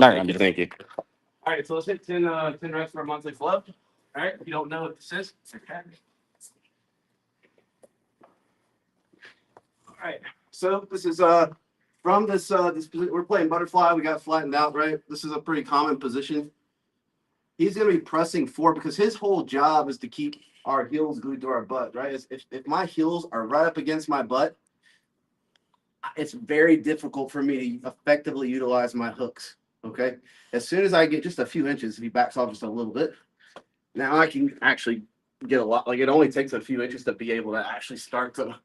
All right, thank you. All right, so let's hit 10 reps for a monthly flow. All right, if you don't know what this is, it's okay. All right, so this is from this we're playing butterfly. We got flattened out, right? This is a pretty common position. He's going to be pressing forward because his whole job is to keep our heels glued to our butt, right? If my heels are right up against my butt, it's very difficult for me to effectively utilize my hooks. Okay. As soon as I get just a few inches, if he backs off just a little bit, now I can actually get a lot. Like it only takes a few inches to be able to actually start to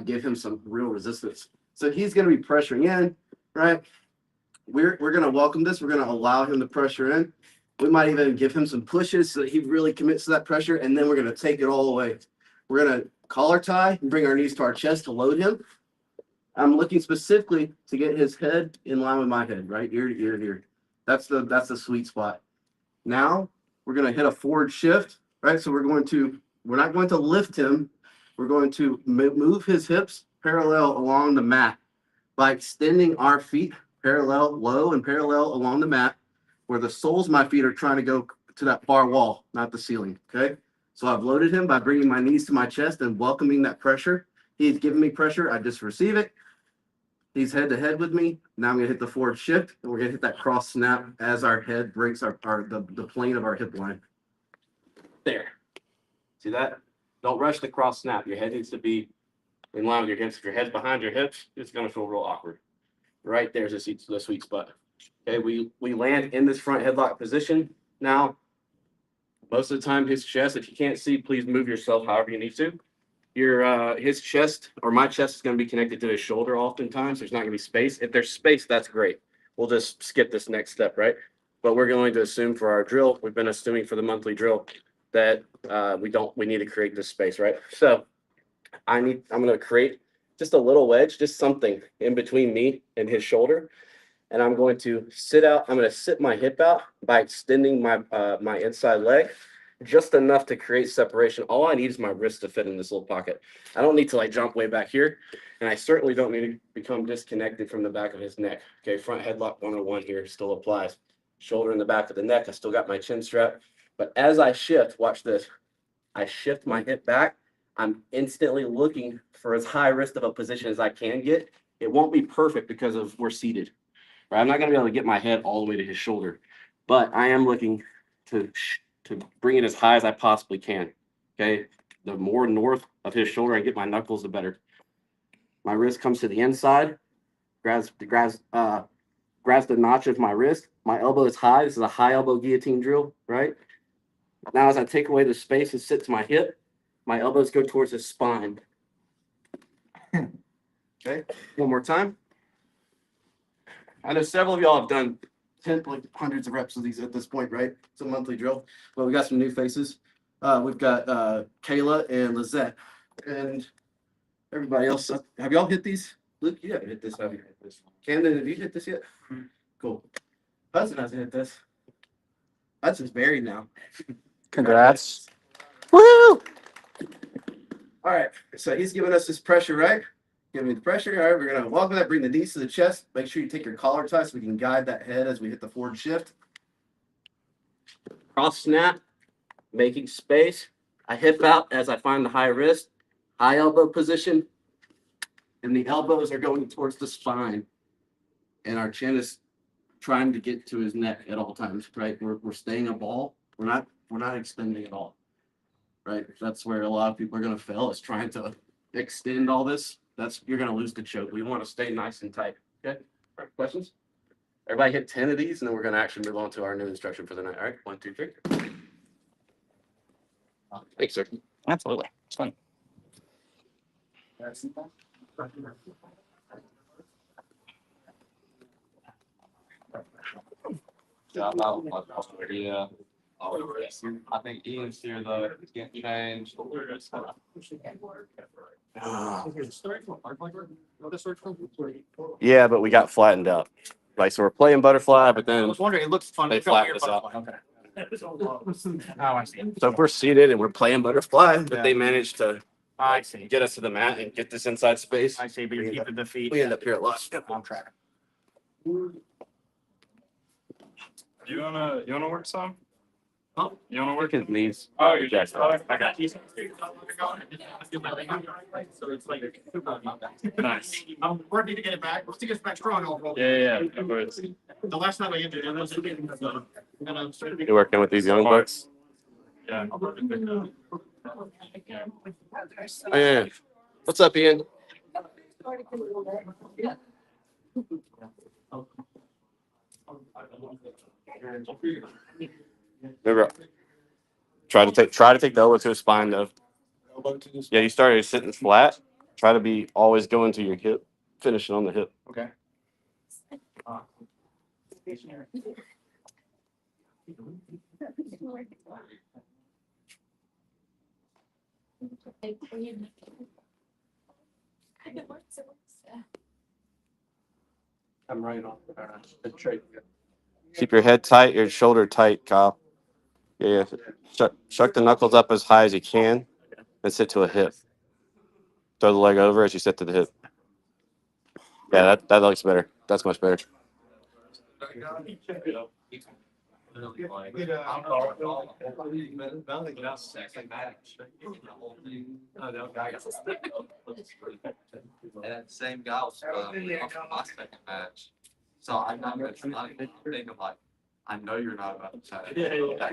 give him some real resistance. So he's going to be pressuring in, right? We're going to welcome this. We're going to allow him to pressure in. We might even give him some pushes so that he really commits to that pressure, and then we're going to take it all away. We're going to collar tie and bring our knees to our chest to load him. I'm looking specifically to get his head in line with my head, right? Ear to ear to ear. That's the sweet spot. Now we're going to hit a forward shift, right? So we're not going to lift him. We're going to move his hips parallel along the mat by extending our feet parallel, low and parallel along the mat, where the soles of my feet are trying to go to that far wall, not the ceiling, okay? So I've loaded him by bringing my knees to my chest and welcoming that pressure. He's giving me pressure. I just receive it. He's head to head with me. Now I'm going to hit the forward shift, and we're going to hit that cross snap as our head breaks the plane of our hip line. There. See that? Don't rush the cross snap. Your head needs to be in line with your hips. If your head's behind your hips, it's going to feel real awkward. Right there's the sweet spot. Okay, we land in this front headlock position. Now, most of the time, his chest, if you can't see, please move yourself however you need to. His chest or my chest is going to be connected to his shoulder oftentimes. There's not going to be space. If there's space, that's great. We'll just skip this next step, right? But we're going to assume for our drill, we've been assuming for the monthly drill that we need to create this space, right? So I'm going to create just a little wedge, just something in between me and his shoulder. And I'm going to sit my hip out by extending my inside leg just enough to create separation. All I need is my wrist to fit in this little pocket. I don't need to like jump way back here. And I certainly don't need to become disconnected from the back of his neck. Okay, front headlock 101 here still applies. Shoulder in the back of the neck. I still got my chin strap. But as I shift, watch this. I shift my hip back. I'm instantly looking for as high risk of a position as I can get. It won't be perfect because we're seated. Right? I'm not going to be able to get my head all the way to his shoulder, but I am looking to bring it as high as I possibly can. Okay, the more north of his shoulder I get my knuckles, the better. My wrist comes to the inside, grabs the notch of my wrist. My elbow is high. This is a high elbow guillotine drill, right? Now, as I take away the space and sit to my hip, my elbows go towards his spine. Okay, one more time. I know several of y'all have done hundreds of reps of these at this point, right? It's a monthly drill. Well, we got some new faces. We've got Kayla and Lizette, and everybody else. Have y'all hit these? Luke, you haven't hit this, have you? Camden, have you hit this yet? Cool. Hudson hasn't hit this. Hudson's buried now. Congrats. Woo! All right. So he's giving us this pressure, right? Give me the pressure. All right, we're going to welcome that. Bring the knees to the chest. Make sure you take your collar tight so we can guide that head as we hit the forward shift. Cross snap, making space. I hip out as I find the high wrist, high elbow position, and the elbows are going towards the spine. And our chin is trying to get to his neck at all times, right? We're staying a ball. We're not extending at all, right? That's where a lot of people are going to fail, is trying to extend all this. You're going to lose the choke. We want to stay nice and tight. Okay. All right, questions? Everybody hit 10 of these, and then we're going to actually move on to our new instruction for the night. All right. 1, 2, 3. Thanks, sir. Absolutely. It's fun. Yeah, I think Ian's here though. It's getting changed. Yeah, but we got flattened out. Right, so we're playing butterfly, but then I was wondering, it looks fun. they flattened us out. Okay. Oh, I see. So if we're seated and we're playing butterfly, but they managed to I see. get us to the mat and get this inside space, I see, but you're keeping the feet we end up here at last. on track. You wanna work some? Huh? You wanna work? His knees. Oh, you're just. Yeah. I got you. Nice. I'm working to get it back. Let's get it back strong. Yeah. Of course. The last time I injured it, You working with these young bucks? Yeah. Oh, yeah. What's up, Ian? Remember, try to take the elbow to his spine though. Yeah, you started sitting flat. Try to be always going to your hip, finishing on the hip. Okay. I'm right on the tray. Keep your head tight, your shoulder tight, Kyle. Yeah. Shuck the knuckles up as high as you can, and sit to a hip. Throw the leg over as you sit to the hip. Yeah, that looks better. That's much better. And same guy was my second match. So I'm not thinking like, I know you're not about to try. Yeah.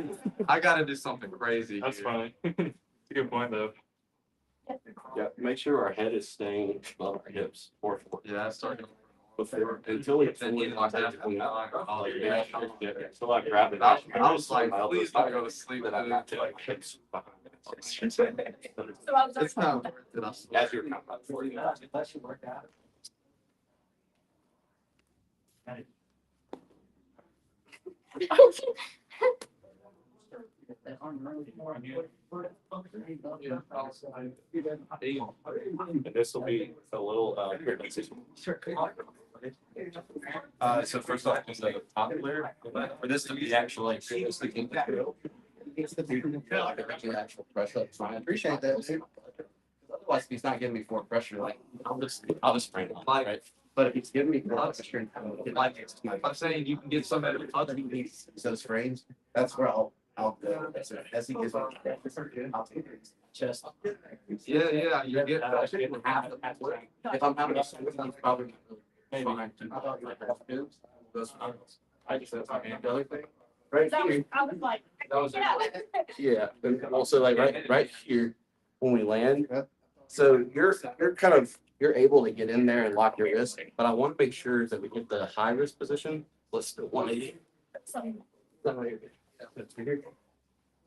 I gotta do something crazy. That's here. funny. It's a good point though. Yeah, make sure our head is staying above our hips or forward. Yeah, I started. Before until we Then you like that. So I grab it. I was like, please don't go to sleep. But I'm not to like hips behind. It's not worth it. I swear. As you're coming up. And this will be a little So first off, just a top layer for this to be actually realistic. Actual press up. So I appreciate that. Otherwise, if he's not giving me forward pressure, like I'll just spring it, right? But if he's giving me forward pressure, like I'm saying, you can get some of the other those frames. That's where I'll go. As he gives me, I'll take it. Chest. Yeah, you get half of that. If I'm having a swing, I'm probably fine. How about like those? I just said the other thing. Right here. I was like, That was yeah, and also like right here when we land. So you're able to get in there and lock your wrist, but I want to make sure that we get the high wrist position. Let's do 180.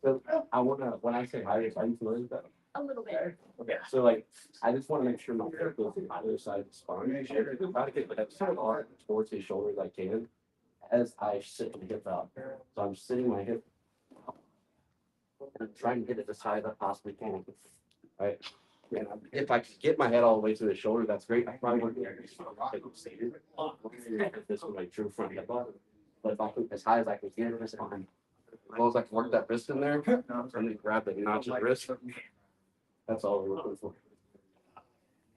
So I want to, when I say high wrist, are you familiar with that? a little bit. Okay, so like, I just want to make sure my hip goes on either side of the spine. Try to get the hips so far towards his shoulder as I can as I sit the hip out. So I'm sitting my hip and I'm trying to get it as high as I possibly can. Right? And if I could get my head all the way to the shoulder, that's great. I probably wouldn't be seated. This is my true front hip up. But if I can as high as I can get it, as long as I can work that wrist in there and then grab the notch of the wrist. That's all we're looking for.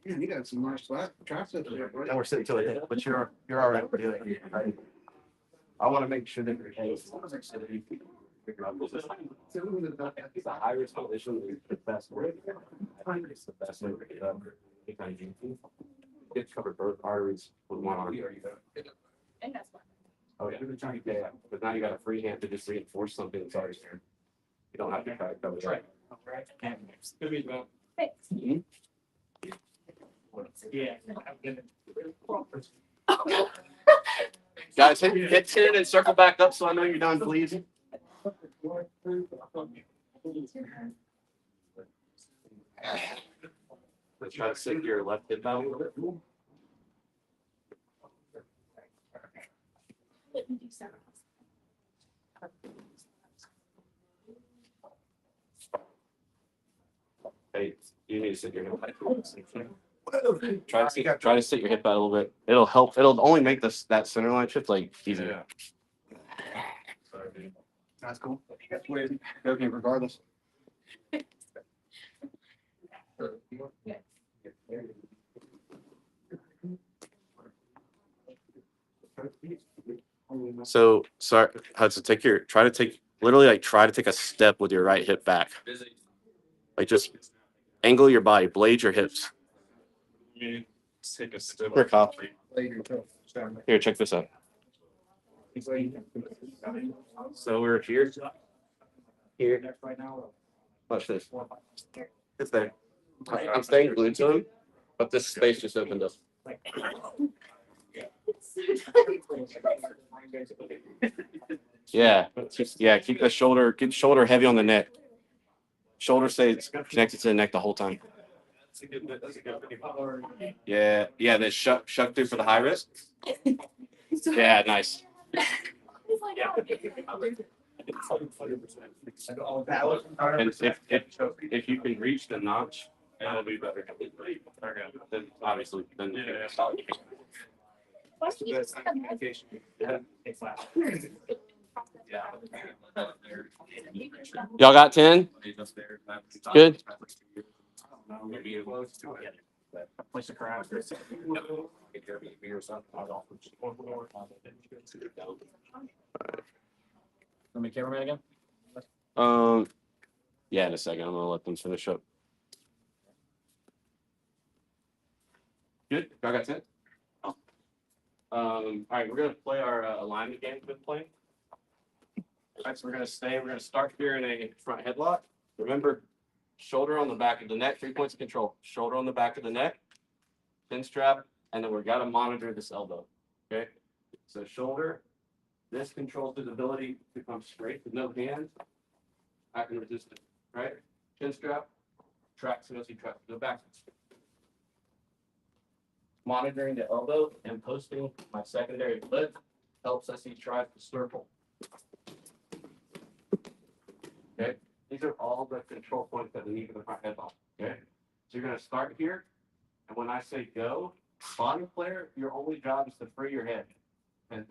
Man, you got some nice triceps there, bro. And we're sitting to it, but you're all right with doing it. Right? I want to make sure that your head is so that you can figure out this. It's a high risk position is the best way. It's the best way to get up. Get covered both arteries with one arm. And that's fine. Oh yeah. Yeah, but now you got a free hand to just reinforce something that's already there. You don't have to try to cover it. Good meet, man. Thanks. Yeah. Guys, hit 10 and circle back up so I know you're done, please. Let's try to sit your left hip out a little bit. Let me do some. Hey, you need to sit your hip back. Try to sit your hip out a little bit. It'll help. It'll only make that center line shift like easier. That's cool. Okay, regardless. So sorry, Hudson, try to take literally like try to take a step with your right hip back. Like just angle your body, blade your hips. Take a step. Here, Kyle. Here, check this out. So we're here. Here. Watch this. It's there. I'm staying glued to him, but this space just opened up. Yeah, yeah. Keep the shoulder heavy on the neck. Shoulder stays connected to the neck the whole time. Yeah, yeah. That shuck through for the high wrist. Yeah, nice. And if you can reach the notch, that'll be better. Then obviously, then y'all got 10? Good. Place the crowd. Let me cameraman again. Yeah, in a second. I'm gonna let them finish up. Good. Y'all got 10? All right, we're gonna play our alignment game we've been playing. All right, so we're gonna start here in a front headlock. Remember, shoulder on the back of the neck, 3 points of control. Shoulder on the back of the neck, chin strap, and then we've got to monitor this elbow. Okay, so shoulder. This controls his ability to come straight with no hands. I can resist it. Right, chin strap, tracks, no trap, go backwards. Monitoring the elbow and posting my secondary foot helps us tries to circle. Okay, these are all the control points that we need for the front headlock. Okay, so you're going to start here, and when I say go, bottom player, your only job is to free your head and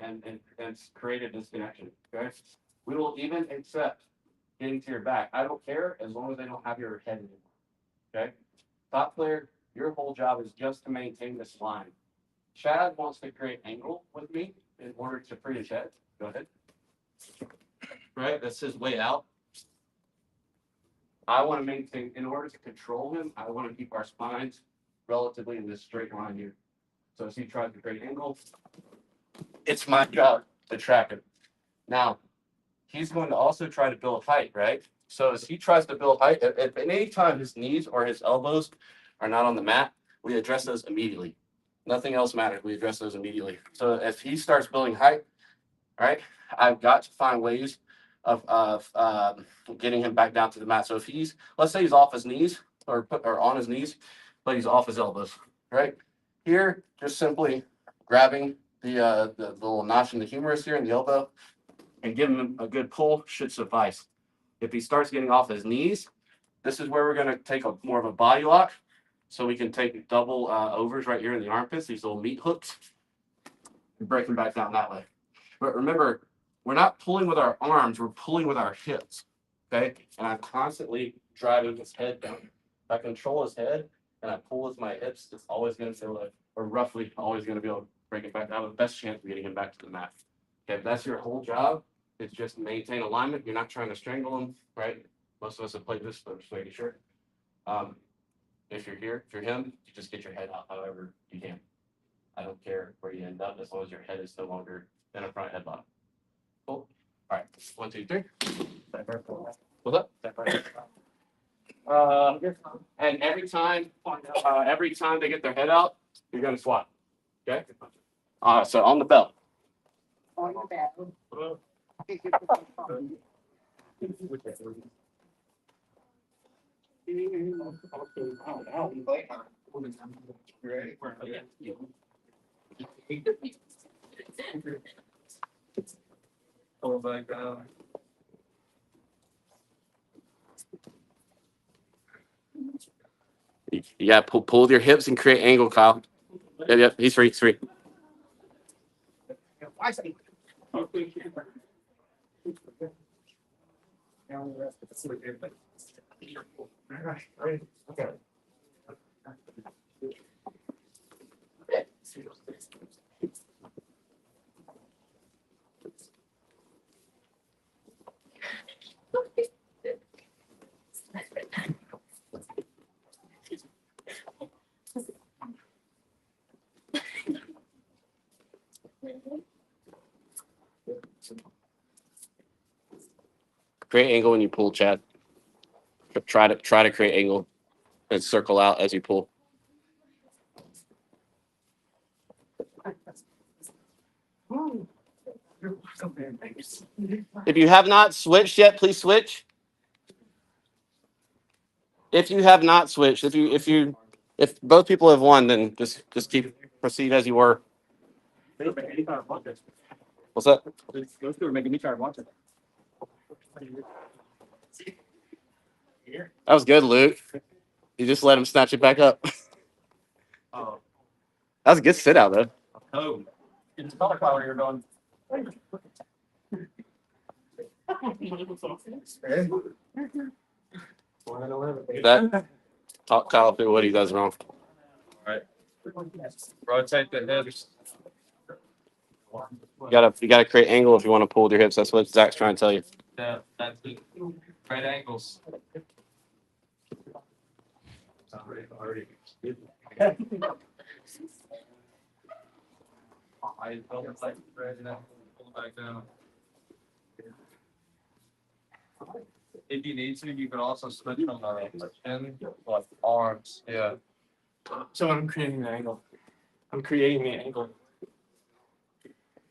create a disconnection. Okay, we will even accept getting to your back. I don't care as long as they don't have your head anymore. Okay, top player, your whole job is just to maintain this line. Chad wants to create angle with me in order to free his head. Go ahead. Right, that's his way out. I want to maintain, in order to control him, I want to keep our spines relatively in this straight line here. So as he tries to create angle, it's my job to track him. Now, he's going to also try to build height, right? So as he tries to build height, at any time his knees or his elbows are not on the mat, we address those immediately. Nothing else matters. We address those immediately. So if he starts building height, right, I've got to find ways of getting him back down to the mat. So if he's, let's say he's off his knees or on his knees, but he's off his elbows, right? Here, just simply grabbing the little notch in the humerus here in the elbow and giving him a good pull should suffice. If he starts getting off his knees, this is where we're going to take more of a body lock. So we can take double overs right here in the armpits, these little meat hooks, and break them back down that way. But remember, we're not pulling with our arms, we're pulling with our hips, okay? And I'm constantly driving his head down. If I control his head and I pull with my hips, it's always going to feel like, or roughly always going to be able to break it back. I have the best chance of getting him back to the mat. Okay, if that's your whole job, it's just maintain alignment. You're not trying to strangle him, right? Most of us have played this, but just making sure. If you're here, if you're him, you just get your head out however you can. I don't care where you end up as long as your head is no longer in a front headlock. Cool. All right. 1, 2, 3. What's up? And every time they get their head out, you're gonna swat. Okay. So on the belt. On your back. Oh my God. You gotta pull with your hips and create angle, Kyle. Yep. He's free. He's free. Create angle when you pull, Chad. Try to create angle and circle out as you pull. If you have not switched yet, please switch. If you have not switched, if both people have won, then just keep proceed as you were. What's that? Those two are making me tired watching. That was good, Luke. You just let him snatch it back up. Oh, That was a good sit out though. oh. It's color where you're going. That talk Kyle through what he does wrong. Rotate the hips. You gotta create angle if you want to pull with your hips. That's what Zach's trying to tell you. Yeah, that's it. Right angles. I felt like right now. Pull back down. If you need to, you can also switch from the chin, like arms. Yeah. So I'm creating the angle. I'm creating the angle.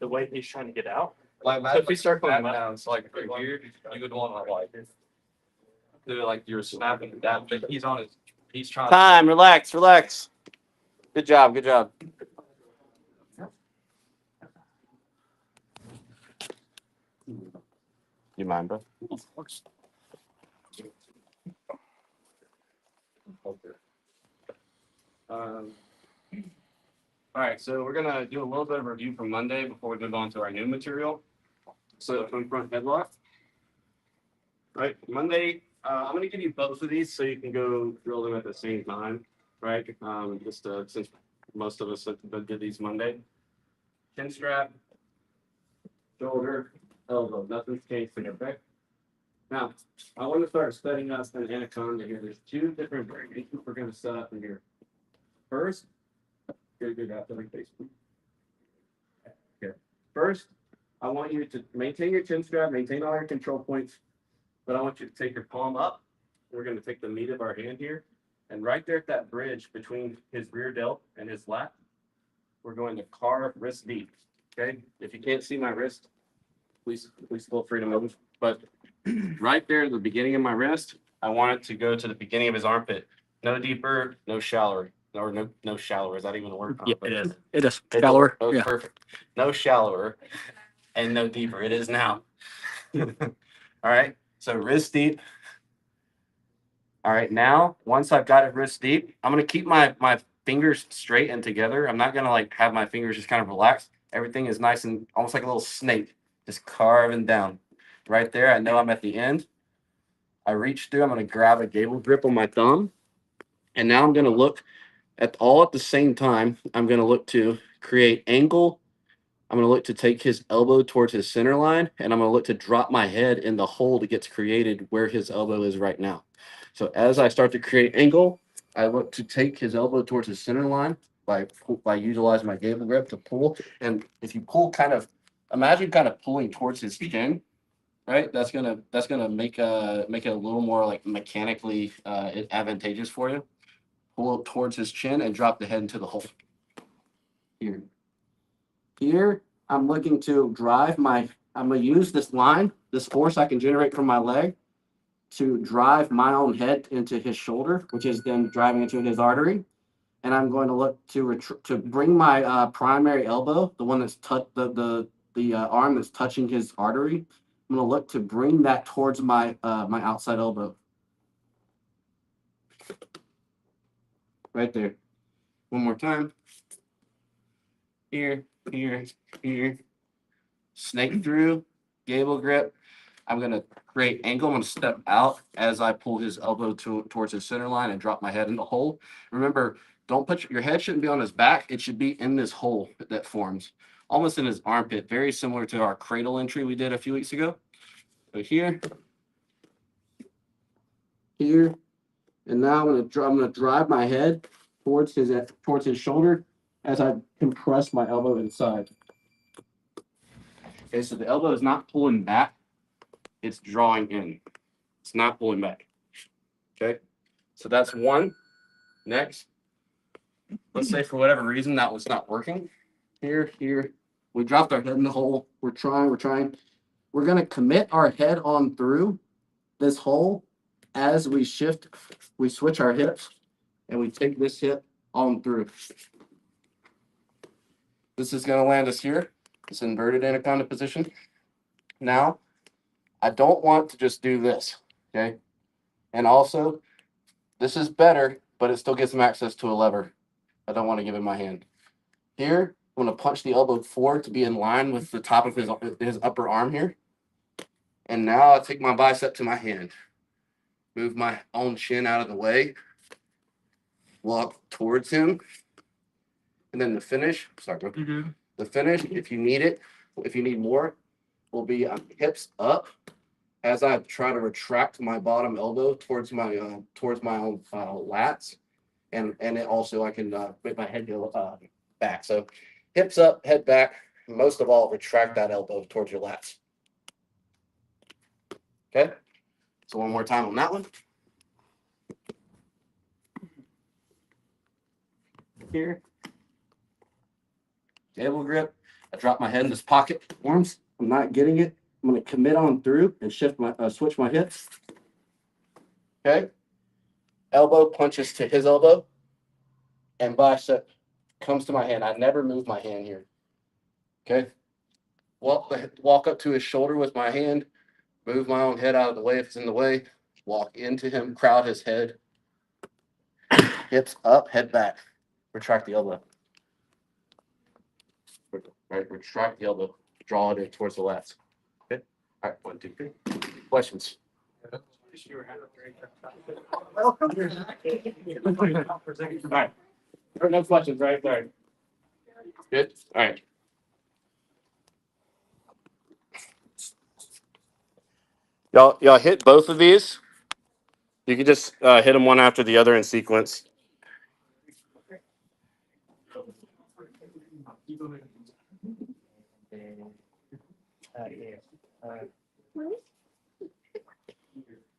The way he's trying to get out. Like So if we start going that up- down, it's like right here, you would want to like do it like you're snapping it down, but he's trying. Time, relax. Good job. You mind, bro? All right, so we're gonna do a little bit of review from Monday before we move on to our new material. So from front headlock. Right, Monday, I'm gonna give you both of these so you can go drill them at the same time, right? Since most of us did these Monday. Chin strap, shoulder, elbow, nothing's changed, okay? Now, I want to start setting up an anaconda here. There's two different variations we're gonna set up in here. First, good after like face. Okay. First, I want you to maintain your chin strap, maintain all your control points, but I want you to take your palm up. We're going to take the meat of our hand here, and right there at that bridge between his rear delt and his lat, we're going to carve wrist deep. Okay. If you can't see my wrist, please feel free to move. But right there at the beginning of my wrist, I want it to go to the beginning of his armpit. No deeper, no shallower. Or no shallower. Is that even a word? Yeah, it is. It is. It's Shallower. oh, Yeah. perfect. No shallower and no deeper. It is now. All right. So wrist deep. All right. Now, once I've got it wrist deep, I'm gonna keep my fingers straight and together. I'm not gonna like have my fingers just kind of relaxed. Everything is nice and almost like a little snake, just carving down. Right there. I know I'm at the end. I reach through. I'm gonna grab a gable grip on my thumb, and now I'm gonna look at the same time. I'm going to look to create angle. I'm going to look to take his elbow towards his center line, and I'm going to look to drop my head in the hole that gets created where his elbow is right now. So as I start to create angle, I look to take his elbow towards his center line by utilizing my gable grip to pull. And if you pull imagine kind of pulling towards his chin, right? That's gonna make it a little more like mechanically advantageous for you. Pull up towards his chin and drop the head into the hole. Here, I'm looking to I'm going to use this line, this force I can generate from my leg to drive my own head into his shoulder, which is then driving into his artery. And I'm going to look to bring my primary elbow, the one that's the arm that's touching his artery. I'm going to look to bring that towards my outside elbow. Right there. One more time. Here. Snake through, gable grip. I'm going to create angle. I'm going to step out as I pull his elbow towards his center line and drop my head in the hole. Remember, don't put your head shouldn't be on his back. It should be in this hole that forms, almost in his armpit, very similar to our cradle entry we did a few weeks ago. So here, and now I'm going to drive my head towards his shoulder as I compress my elbow inside. Okay, so the elbow is not pulling back. it's drawing in. It's not pulling back. Okay, so that's one. Next, let's say for whatever reason that was not working. Here, we dropped our head in the hole. We're trying. We're gonna commit our head on through this hole as we switch our hips, and we take this hip on through. This is gonna land us here. It's inverted anaconda position. Now, I don't want to just do this, okay? And also, this is better, but it still gives him access to a lever. I don't want to give him my hand. Here, I'm going to punch the elbow forward to be in line with the top of his upper arm here. And now I take my bicep to my hand. Move my own shin out of the way. Walk towards him. And then the finish, sorry, bro. The finish, if you need it, if you need more, will be hips up as I try to retract my bottom elbow towards my own lats. And it also, I can make my head go back. So hips up, head back. Most of all, retract that elbow towards your lats. Okay. So one more time on that one. Here. Table grip. I drop my head in this pocket. Arms. I'm not getting it. I'm going to commit on through and switch my hips. Okay. Elbow punches to his elbow. And bicep comes to my hand. I never move my hand here. Okay. Walk up to his shoulder with my hand. Move my own head out of the way if it's in the way. Walk into him. Crowd his head. Hips up, head back. Retract the elbow. Right. Retract the elbow. Draw it in towards the lats. Okay. All right. 1, 2, 3. Questions? Welcome. All right. No questions, right? All right. Good. All right. Y'all hit both of these. You can just hit them one after the other in sequence.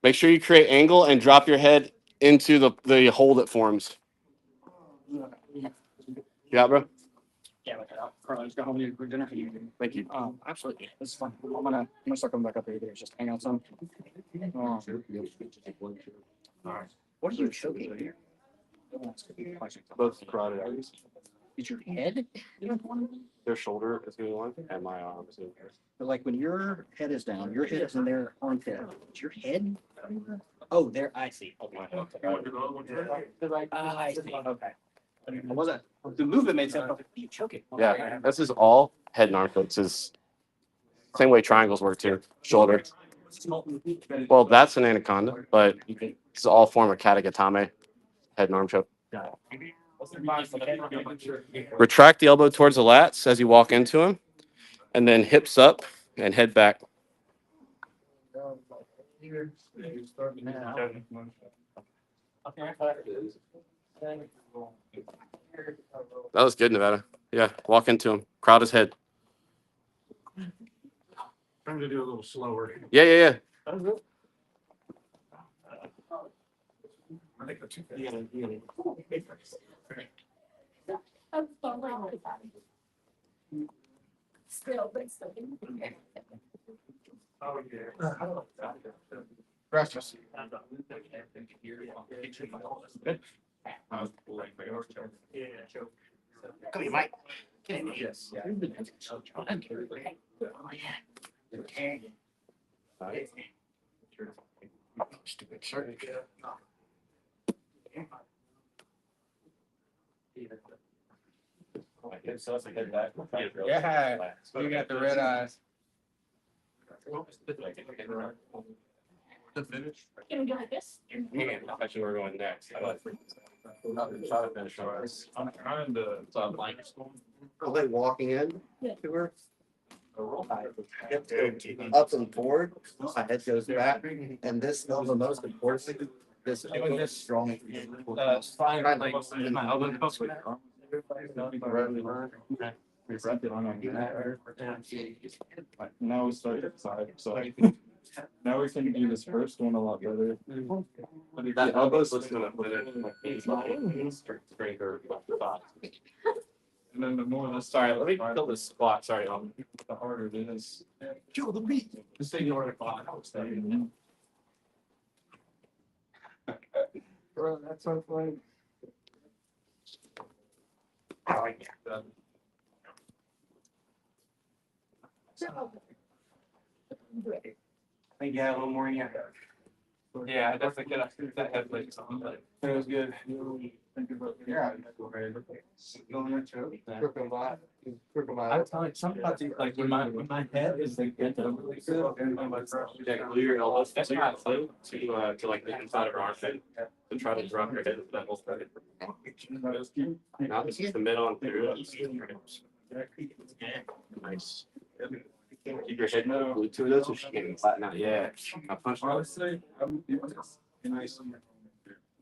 Make sure you create angle and drop your head into the hole that forms. Yeah, bro. Yeah, like Carl, let's go home and eat dinner. Thank you. Absolutely. This is fun. I'm gonna start coming back up here. Just hang out some. What are you choking here? Both carotid arteries. Is your head in one? Their shoulder is going on, and my arm is going. But like when your head is down, your head is in their armpit. Is your head? Oh, there. I see. Okay. I see. Okay. What was that? The movement made sense. What are you choking? Yeah, this is all head and arm focus. Is same way triangles work too. Shoulder. Well, that's an anaconda, but it's all form of katagatame, head and arm choke. Retract the elbow towards the lats as you walk into him, and then hips up and head back. That was good, Nevada. Yeah, walk into him. Crowd his head. Trying to do a little slower. Yeah. Still, but still. Oh, yeah. Gracias. Good. Come here, Mike. Get in here. Yes. Stupid shirt. Yeah, you got the red eyes. The finish. Can we go like this? Actually, we're going next. Try to finish ours. I'm trying to. So I'm like. Are they walking in Yeah. to her? Hips go up and forward. My head goes back, and this is the most important. This elbow is strong. Fine. Like my elbow goes with. We wrapped it on our now we start at the side. So Now we can do this first one a lot better. That elbow's looking up with it. Strength or thought. And then the more this. Sorry, let me kill this squat. Sorry, The harder it is. Kill the meat. just ignore the clock. Bro, that's so funny. I think you have a little more in you. Yeah, I definitely get that head plate on, but it was good. Yeah. I'm telling you, sometimes like when my head is like bent over like this, yeah, glue your elbows. That's why I float to like the inside of your armpit to try to drop your head into that whole side. Now this is the mid on through. Nice. Keep your head glued to it so she can't flatten out. Yeah. I punch her. Nice.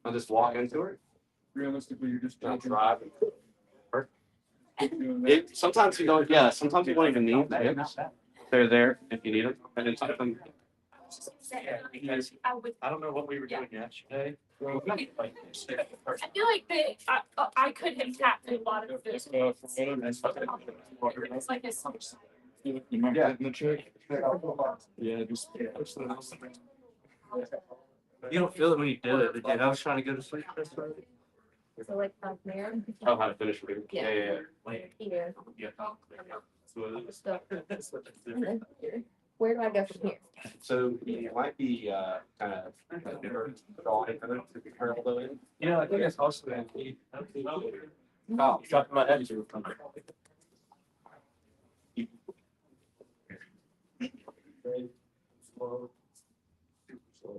I'll just walk into her. Realistically, you're just. I'll drive. Sometimes you don't. Yeah. Sometimes you won't even need the hips. They're there if you need them. And then sometimes. I don't know what we were doing yesterday. I feel like I could have tapped a lot of this. It's like this. Yeah, in the trick. Yeah, just. You don't feel it when you do it. Again, I was trying to go to sleep. So like from there. Oh, how to finish a move. Yeah. Here. Yeah. Stuff. And then here. Where do I go from here? So you might be kind of drawing kind of to her elbow in. You know, I think it's also that. Oh, Dropping my head.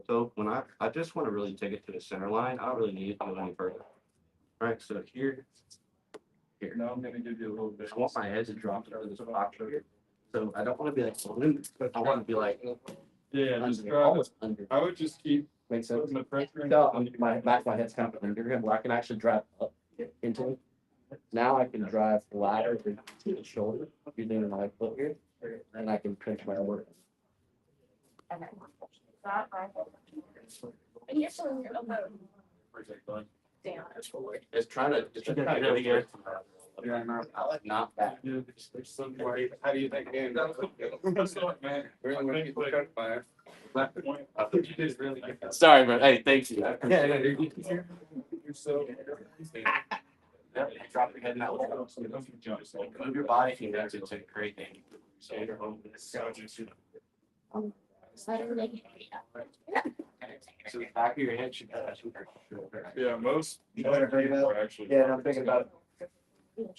so when I just want to really take it to the center line, I don't really need to go any further. All right, so here. Now I'm gonna give you a little bit. I want my head to drop into this box right here. So I don't want to be like floating, but I want to be like Yeah, just under, try. almost under. I would just keep Makes sense. putting the pressure. No, my back of my head's kind of under him where I can actually drive up into it. Now I can drive ladder to the shoulder using my foot here, and I can pinch my elbow. Okay. That right. And you're showing your elbow down. It's trying to really good. Yeah, no. Not bad. Yeah, there's some way. How do you think? Man, really, I think you did really good. Sorry, but hey, thank you. You're so. Yep, drop your head now. Move your body if you need to create things. So you're home. I don't like it. So the back of your head should. Yeah, most people are actually. Yeah, I'm thinking about it. You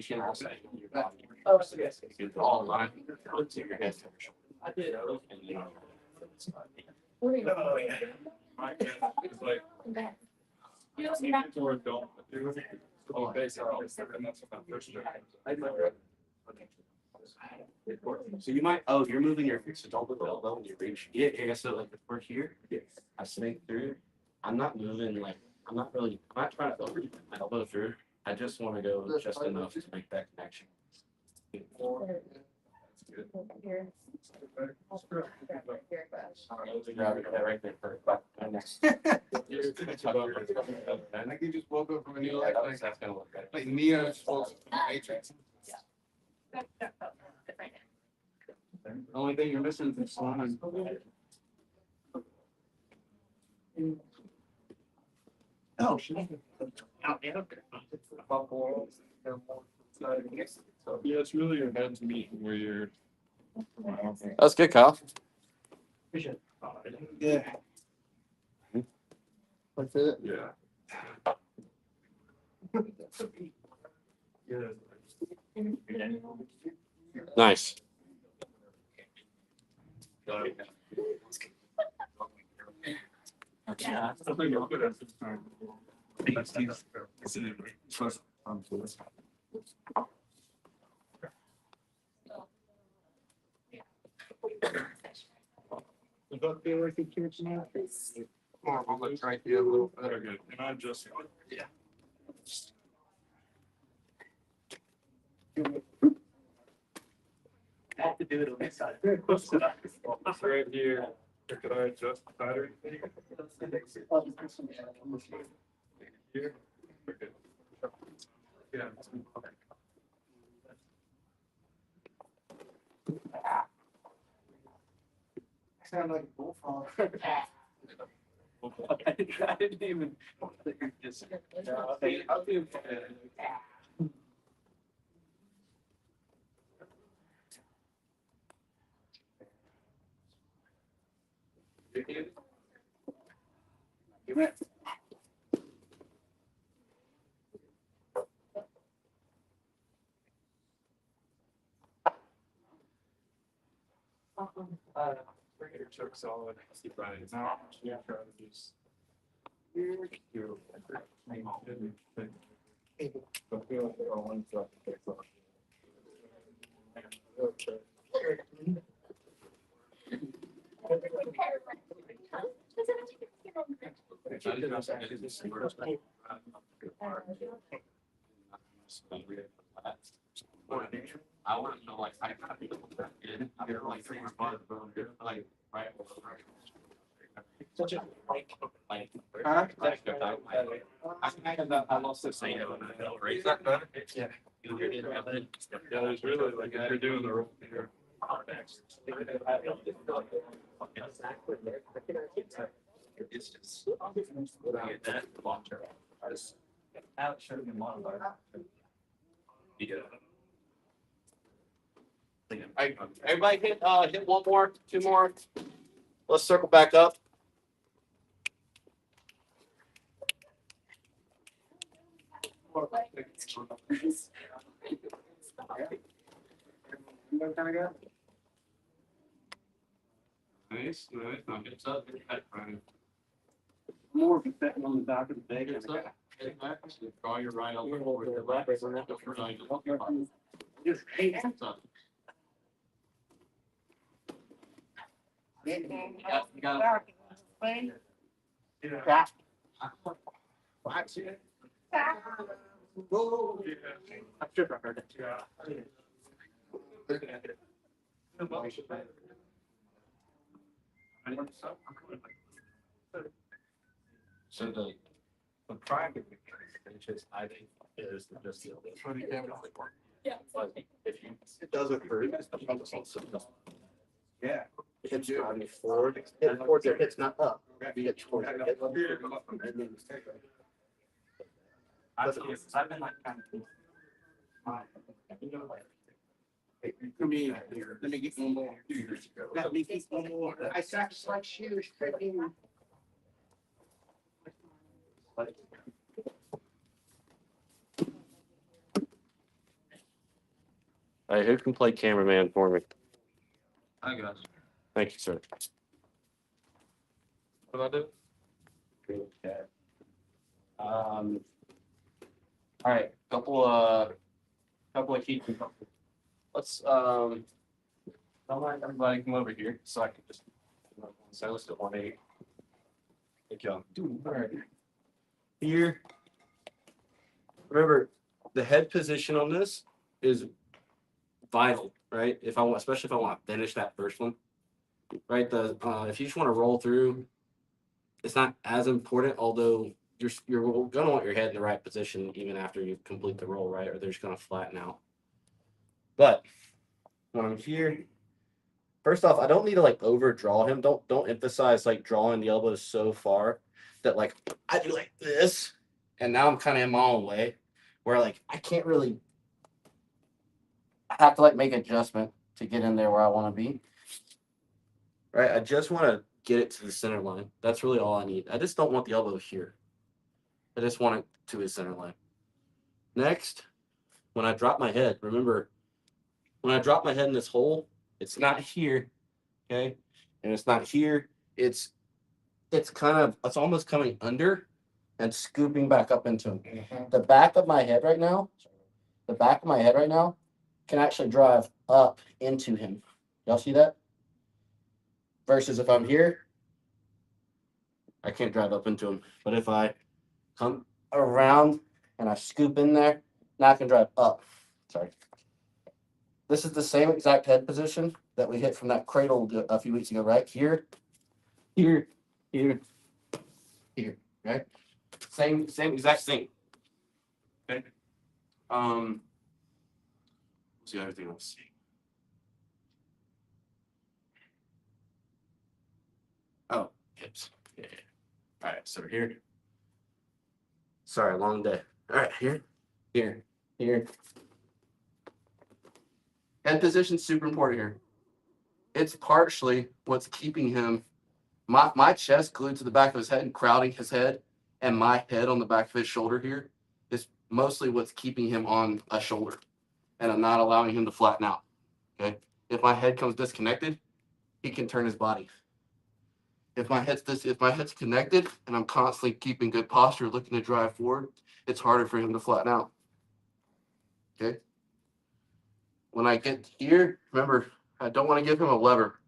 can also your body. Oh, yes. You can all line to your head. I did. Where are you? It's like. Back. You don't see that? Or don't do it. Oh, basically, and that's what I'm first doing. So you might, you're moving your feet, so don't move the elbow when you reach. Yeah, so like if we're here, I snake through. I'm not moving like, I'm not trying to reach my elbow through. I just want to go just enough to make that connection. Here. Grab it right there for next. I think you just woke up from a new life. That's gonna look better. Like Neo exposed to the Matrix. The only thing you're missing is slime. Oh, shit. Yeah, it's really your head to meet where you're. That's good, Kyle. Yeah. Like that? Yeah. Nice. Yeah. I think you're good at this time. Does that feel like it keeps me? More of a try to a little better. Good. And I just. Yeah. do it on this side. Close to that. Right here. Could I adjust the battery? Here. Okay. Yeah. Sound like a bullfrog. I didn't even. Just, I'll do. Bring your choke solid. Keep running. Now, yeah, try to just. I want to know, like, I kind of feel good. I feel like three months, like, right. Such a like. Huh? I lost this thing. Is that better? Yeah. Yeah, there's really like, if you're doing the roll here. It's just. That long term. Alex showed me one. Yeah. Alright, everybody hit one more, two more. Let's circle back up. Nice, now it's up. More of betting on the back of the bag. It's up. Head back, draw your right elbow Just forward. hate. It's up. You got I'm sure I heard it. So the primary is I think is just the. Yeah. But if you. It doesn't hurt. Yeah. Hips driving forward. Hit towards their hips, not up. Hit towards their hips. And then I've been like kind of. let me get one more. Let me get one more. I sacked like shoes. Hey, who can play cameraman for me? I got you. Thank you, sir. What do I do? Okay. All right, couple of key. Let's don't mind everybody come over here so I can just. So let's do 180. Thank y'all. All right. Here. Remember, the head position on this is vital, right? If I want, especially if I want to finish that first one, right? If you just want to roll through, it's not as important. Although you're gonna want your head in the right position even after you complete the roll, right? Or they're just gonna flatten out. But when I'm here, first off, I don't need to like overdraw him. Don't emphasize like drawing the elbows so far that like I do like this, and now I'm kind of in my own way, where like I can't really. I have to like make adjustment to get in there where I want to be. Right, I just want to get it to the center line. That's really all I need. I just don't want the elbow here. I just want it to the center line. Next, when I drop my head, remember, when I drop my head in this hole, it's not here, okay? And it's not here. It's almost coming under and scooping back up into him. The back of my head right now can actually drive up into him. Y'all see that? Versus if I'm here, I can't drive up into him. But if I come around and I scoop in there, now I can drive up. Sorry. This is the same exact head position, that we hit from that cradle a few weeks ago, right? Here, here, here, right? Same exact thing. Okay. What's the other thing let's see? Oh, hips. Yeah. All right, so here. Sorry, long day. All right, here, here. Head position's super important here. It's partially what's keeping him, my chest glued to the back of his head and crowding his head, and my head on the back of his shoulder here is mostly what's keeping him on a shoulder, and I'm not allowing him to flatten out. Okay, if my head comes disconnected, he can turn his body. If my head's connected and I'm constantly keeping good posture, looking to drive forward, it's harder for him to flatten out. Okay. When I get here, remember, I don't want to give him a lever.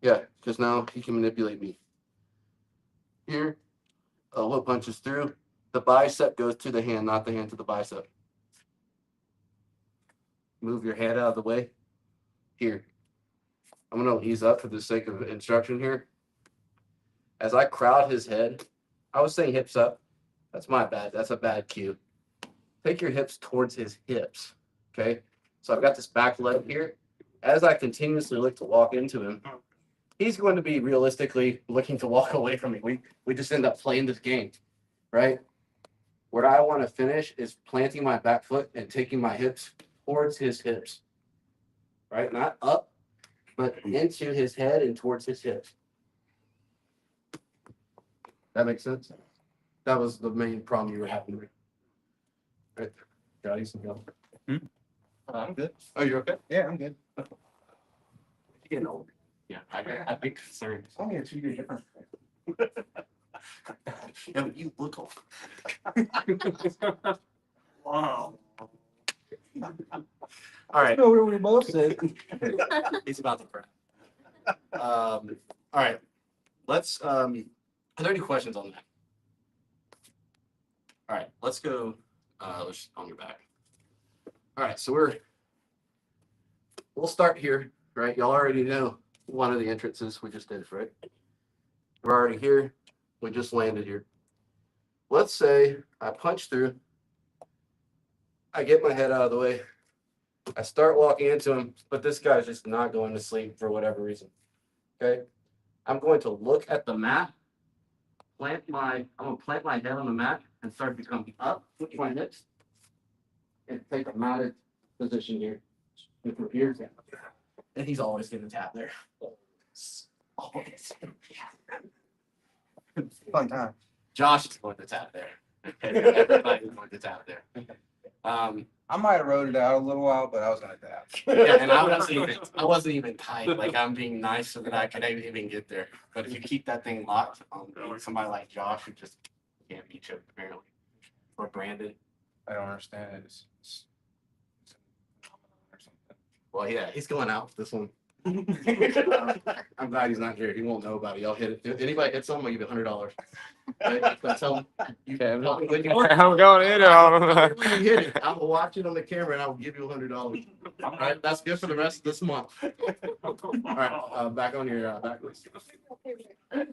Yeah, because now he can manipulate me. Here, elbow punches through. The bicep goes to the hand, not the hand to the bicep. Move your hand out of the way. Here. I'm going to ease up for the sake of instruction here. As I crowd his head, I was saying hips up. That's my bad. That's a bad cue. Take your hips towards his hips. Okay? So I've got this back leg here. As I continuously look to walk into him, he's going to be realistically looking to walk away from me. We just end up playing this game, right? Where I want to finish is planting my back foot and taking my hips towards his hips, right? Not up, but into his head and towards his hips. That makes sense? That was the main problem you were having. Right? Got you some help. I'm good. Oh, you're okay? Yeah, I'm good. You're getting older. Yeah, I'd be concerned. Only a 2 year difference. Yeah, but you look old. Wow. All right. No, we both said. He's about to cry. All right. Let's are there any questions on that? All right, let's go. Let's on your back. All right, so we'll start here, right? Y'all already know one of the entrances we just did, right? We're already here. We just landed here. Let's say I punch through. I get my head out of the way. I start walking into him, but this guy's just not going to sleep for whatever reason. Okay. I'm going to look at the mat, I'm going to plant my head on the mat and start to come up with my hips and take a mounted position here. And from here, and he's always going to tap there. Always. Fun time. Josh is going to tap there. Everybody's going to tap there. I might have wrote it out a little while, but I was gonna tap. Yeah, and I wasn't even tight. Like I'm being nice so that I could even get there. But if you keep that thing locked, somebody like Josh who just can't be choked apparently, or Brandon. I don't understand it. It's a phenomenon or something. Well, yeah, he's going out this one. I'm glad he's not here. He won't know about it. Y'all hit it. If anybody hits something, I'll give you $100. Right? But tell him you Okay, tell me when you I'm going in on when you hit it. I will watch it on the camera and I will give you $100. All right, that's good for the rest of this month. All right, back on your back. All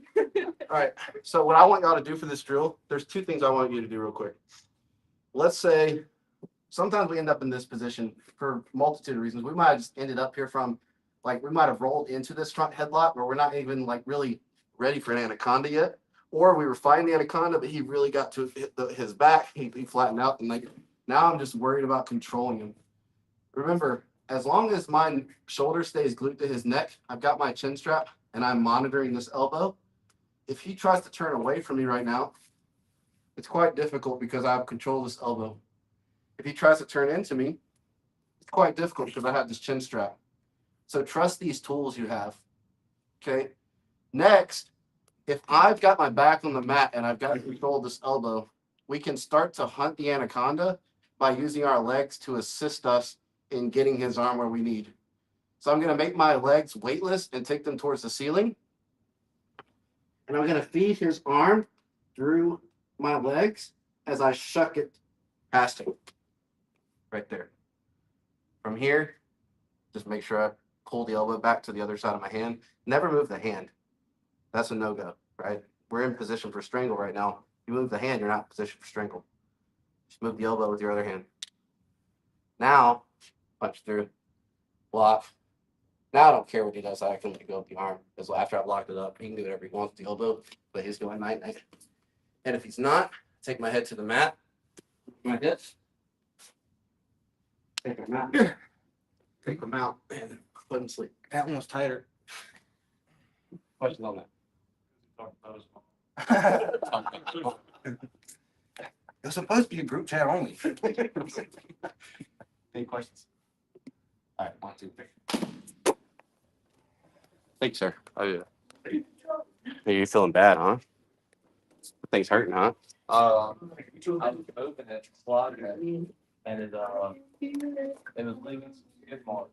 right, so what I want y'all to do for this drill, there's two things I want you to do real quick. Let's say sometimes we end up in this position for a multitude of reasons. We might have just ended up here from, like, we might have rolled into this front headlock where we're not even like really ready for an anaconda yet. Or we were fighting the anaconda, but he really got to his back. He flattened out, and like now I'm just worried about controlling him. Remember, as long as my shoulder stays glued to his neck, I've got my chin strap, and I'm monitoring this elbow. If he tries to turn away from me right now, it's quite difficult because I have control of this elbow. If he tries to turn into me, it's quite difficult because I have this chin strap. So trust these tools you have. Okay. Next, if I've got my back on the mat and I've got control of this elbow, we can start to hunt the anaconda by using our legs to assist us in getting his arm where we need. So I'm going to make my legs weightless and take them towards the ceiling. And I'm going to feed his arm through my legs as I shuck it past him. Right there. From here, just make sure I pull the elbow back to the other side of my hand. Never move the hand. That's a no-go, right? We're in position for strangle right now. You move the hand, you're not in position for strangle. Just move the elbow with your other hand. Now, punch through, block. Now I don't care what he does. I can let go of the arm because after I've locked it up, he can do whatever he wants with the elbow. But he's going night night. And if he's not, take my head to the mat, my hips, take them out, take them out, and put him to sleep. That one was tighter. Questions on that? It was supposed to be a group chat only. Any questions? All right, 1, 2, 3. Thanks, sir. Oh yeah. You're feeling bad, huh? Things hurting, huh? I was open it, slotted it, and it was leaving some skid marks.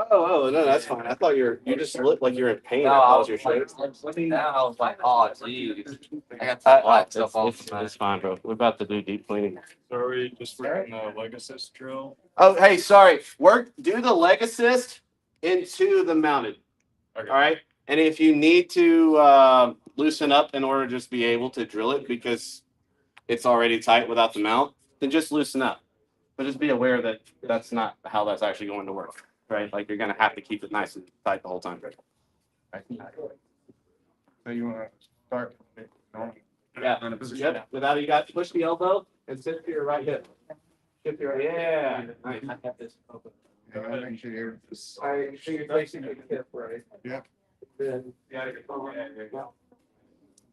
Oh, no, that's fine. I thought you just looked like you're in pain. No, I I thought was it was your shoulder. looking down, I was like, oh, geez. I got some black stuff off of It's fine, bro. We're about to do deep cleaning. Sorry, just working the leg assist drill. Oh, hey, sorry. Do the leg assist into the mounted. Okay. All right. And if you need to loosen up in order to just be able to drill it because it's already tight without the mount, then just loosen up. But just be aware that that's not how that's actually going to work, right? Like you're going to have to keep it nice and tight the whole time. So you want to start? Yeah. Yep. Without you got to push the elbow and sit to your right hip. Shift your yeah. Nice. I have this open. Make sure you're just. All right. So you're facing your hip, right? Yeah. Then Yeah.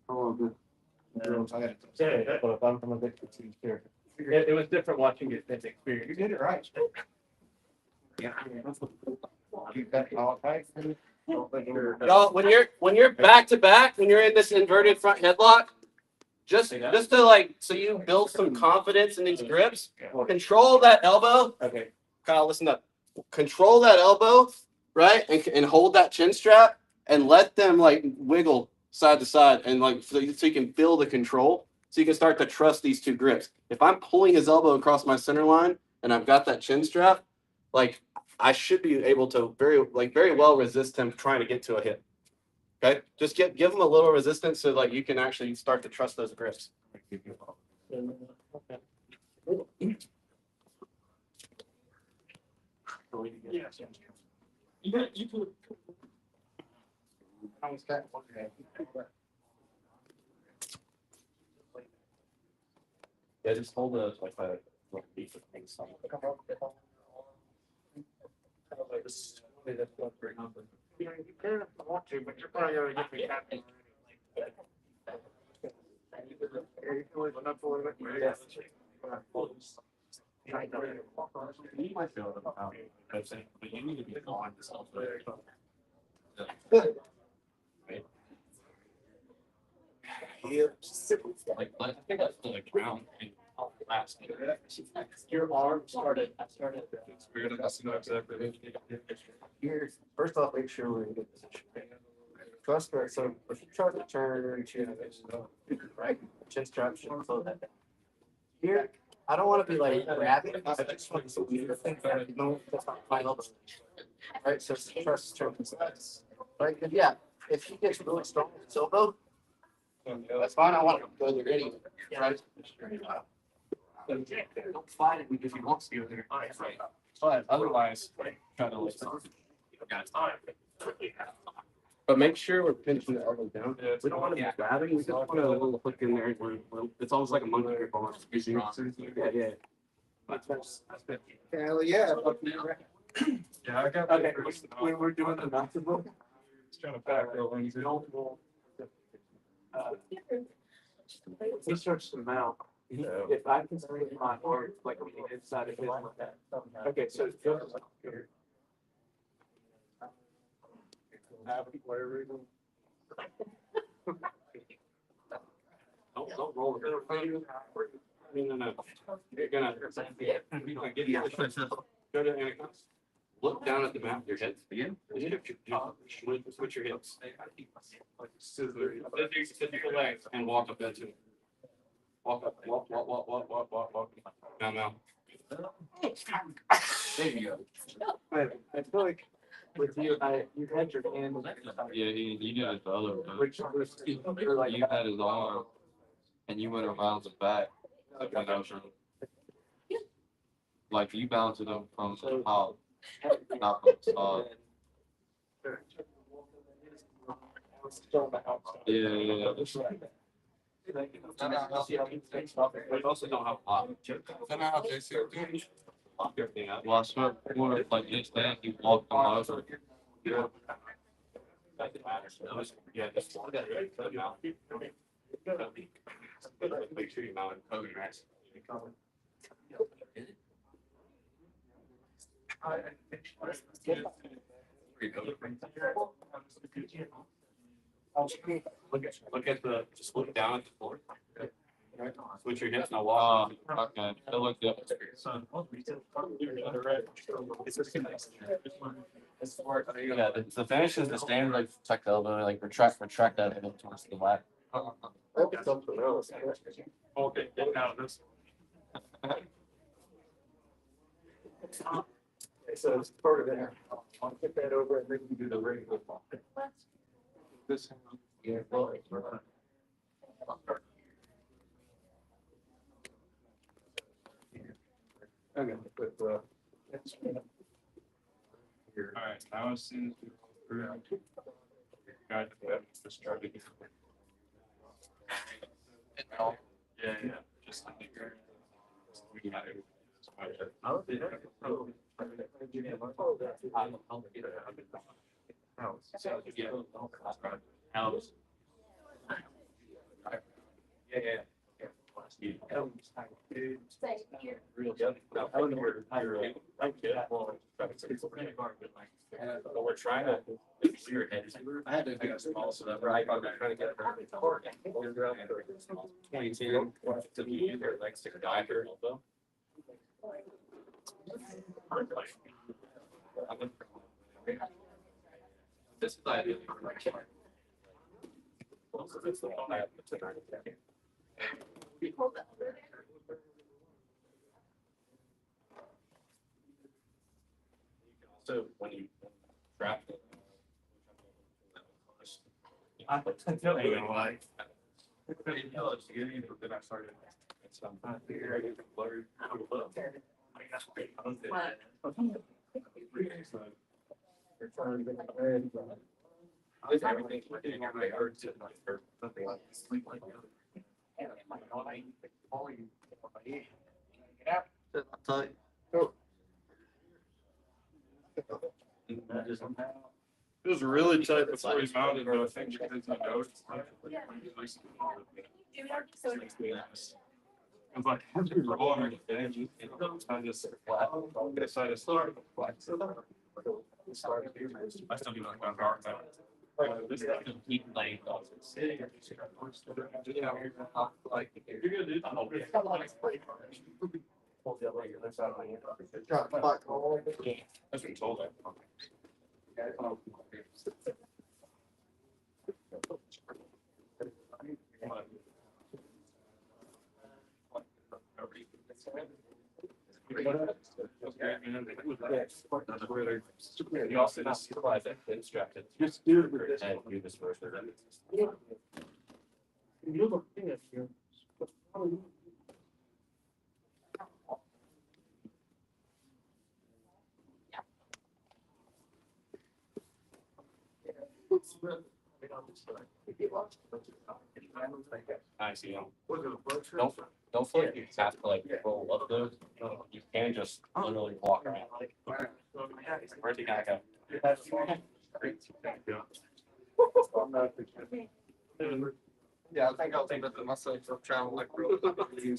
But if I'm from a big fatigue here. It was different watching it than the experience. You did it right. Yeah. You got it all tight. y'all, when you're back to back, when you're in this inverted front headlock, just to like so you build some confidence in these grips, control that elbow. Okay. Kyle, listen up. Control that elbow, right? And hold that chin strap and let them like wiggle side to side and like so you can feel the control. So you can start to trust these two grips. If I'm pulling his elbow across my center line and I've got that chin strap, like I should be able to very well resist him trying to get to a hit. Okay, just give him a little resistance so like you can actually start to trust those grips. Yeah, just hold the like beef of things. You can want to, but you're probably gonna get me happy. You might feel it about it, but you need to be on this all day. Like, I think that's the ground. Your arm started. It's weird. I see exactly. Here, first off, make sure we're in good position. Trust that. So if you try to turn chin, right? Chin strap should slow that down. Here, I don't want to be like grabbing. I just want to be think that no, that's not my elbow. Right. So trust turn sides. Right. And yeah, if he gets really strong with his elbow, that's fine. I want to go there anyway. Right. Don't fight it because you want to go there. But otherwise, try to listen. But make sure we're pinching the elbow down. We don't want to be grabbing. We just want a little hook in there. It's almost like a monkey grip almost. Yeah. Hell yeah. Yeah, I got. Okay, we're doing the massive book. It's trying to back row things in. Research the mount. If I can see my arm like on the inside of his. Okay, so it goes like here. Don't roll it. No. You're gonna get go to anacondas. Look down at the map. Your hips again. Switch your hips. Scissor your legs and walk up into it. Walk up. Walk. Now. There you go. I feel like with you, you had your hand. Yeah, you did it the other way. Which was like You had his arm, and you went around the back. Like you bounced him from the top, not from the side. Yeah. We also don't have a lot. Well, I swear, before, like this, then he walked on over. Yeah, just one that right cut out. Make sure you mount code racks. Look at the, just look down at the floor. Switch your hips now walk. Okay, that looked good. Yeah, the finish is the standard, like tuck the elbow, like retract that elbow towards the left. something else. Okay, now this. So it's part of it. I'll get that over and then you do the ring. This. Yeah. Okay, but, All right, now as soon as we go through. Got it, just try to. Yeah, just like. We got it. House. Yeah. Real But we're trying to. I had to do small, so that right, I'm trying to get her. 22 to be their legs to guide her elbow. This is ideal. It's the one I have to turn it. So when you trap it. I don't know why. Then I started. Blurred. Everything hurts it or something like sleep like It was really tight before he mounted, but I think because he noticed. I was like, I'm rolling I just flat. Decided to start. I still do like my guard. This guy can keep playing. Like, you're good, dude. That's what he told him. You also just realize that instructed. Just do it with this. And you just first. You look at you. I see. Don't feel like you have to like roll up those. You can just literally walk around. Where'd the guy go? Yeah, I think I'll think of myself for travel like real. How would you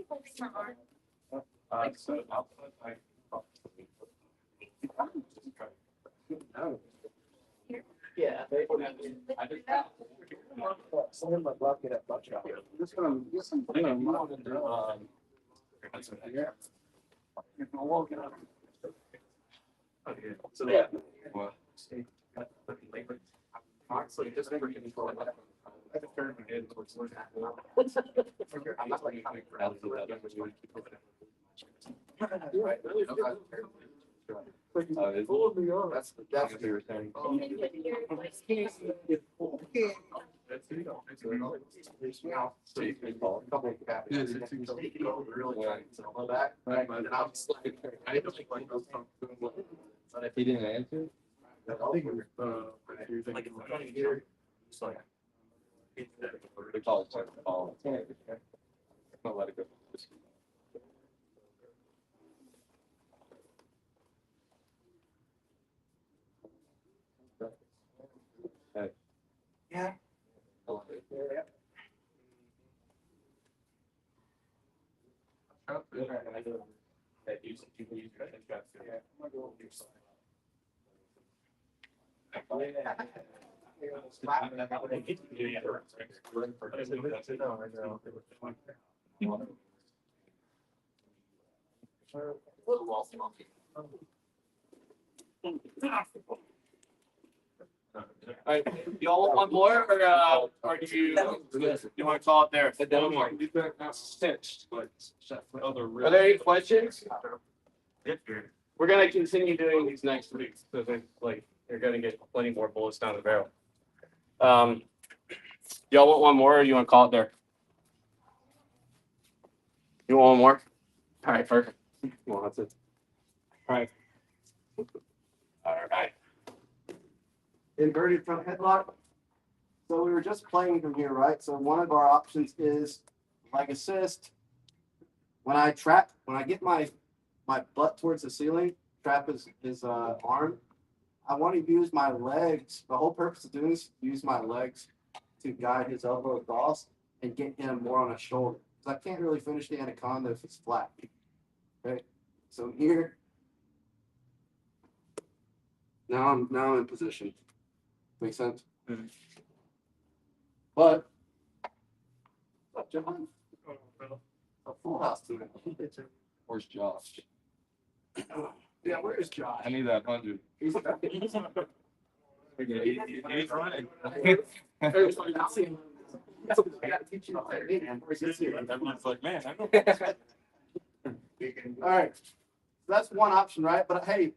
holding my arm? So I'll put like. Yeah. I just. Someone might block it at Buck Shop. This one, yeah. So yeah. What? Honestly, just never getting for that. I just turned my head towards what's happening. I'm not like having crowds of that. That's what you were saying. So you can call a couple of captains. Really like all that. Right. And I was like, I don't think like those songs. But if he didn't answer, I think like here. It's like. They call it call. Not let it go. Yeah. Alright, y'all want one more or do you want to call it there? Stitched. Are there any questions? We're gonna continue doing these next week, so like you're gonna get plenty more bullets down the barrel. Y'all want one more or do you want to call it there? You want one more? All right, perfect. Well, that's it. All right. All right. Inverted front headlock. So we were just playing from here, right? So one of our options is leg assist. When I get my butt towards the ceiling, trap his arm. I want to use my legs. The whole purpose of doing this is use my legs to guide his elbow across and get him more on his shoulder. Because I can't really finish the anaconda if it's flat. Okay. So here. Now I'm in position. Make sense? Mhm. But John, a full house to it. Where's Josh? Yeah, where is Josh? I need that 100. He's He's running. Everyone's like, man, I know. All right, so that's one option, right? But hey,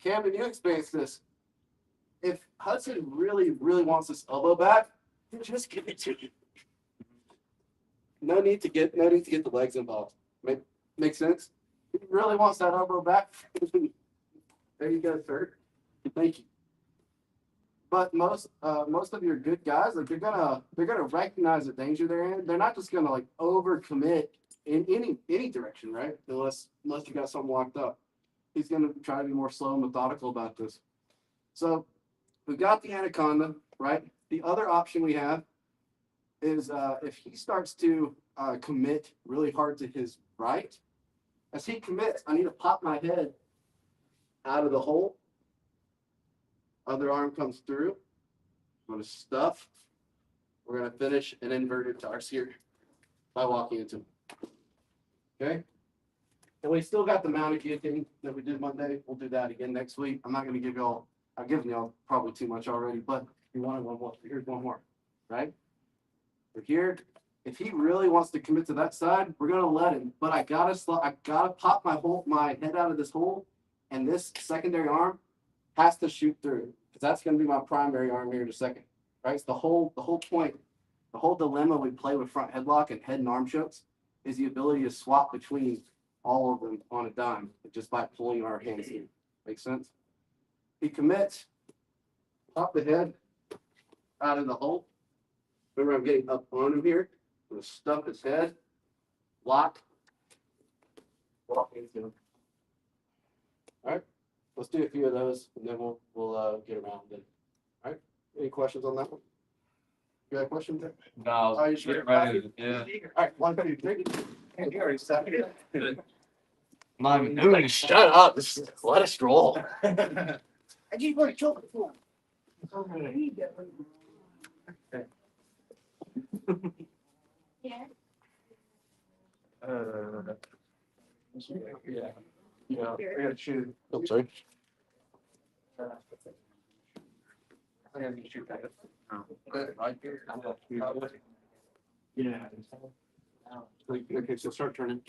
Camden, you experience this. If Hudson really, really wants this elbow back, then just give it to him. No need to get the legs involved. Make sense? If he really wants that elbow back, there you go, sir. Thank you. But most of your good guys, like they're gonna recognize the danger they're in. They're not just gonna like overcommit in any direction, right? Unless you got something locked up. He's gonna try to be more slow and methodical about this. So we've got the anaconda, right? The other option we have is if he starts to commit really hard to his right, as he commits, I need to pop my head out of the hole. Other arm comes through. I'm going to stuff. We're going to finish an inverted tarsi here by walking into him. Okay? And we still got the mounted guillotine that we did Monday. We'll do that again next week. I'm not going to give y'all, I've given y'all probably too much already, but if you wanted one more, here's one more, right? We're here. If he really wants to commit to that side, we're going to let him, but I got to pop my head out of this hole, and this secondary arm has to shoot through, because that's going to be my primary arm here in a second, right? It's the whole point, the whole dilemma we play with front headlock and head and arm chokes is the ability to swap between all of them on a dime just by pulling our hands in. Make sense? He commits, pop the head out of the hole. Remember, I'm getting up on him here. I'm going to stuff his head, lock, walk into him. All right. Let's do a few of those, and then we'll get around it. All right. Any questions on that one? You got a question? No, Are you sure? get ready. Yeah. All right. 1, 2, 3. You already started. Dude, Shut up. Let us roll. I just want to choke it for Yeah. Yeah, I got to shoot. Oh, sorry. Yeah. Okay, so start turning.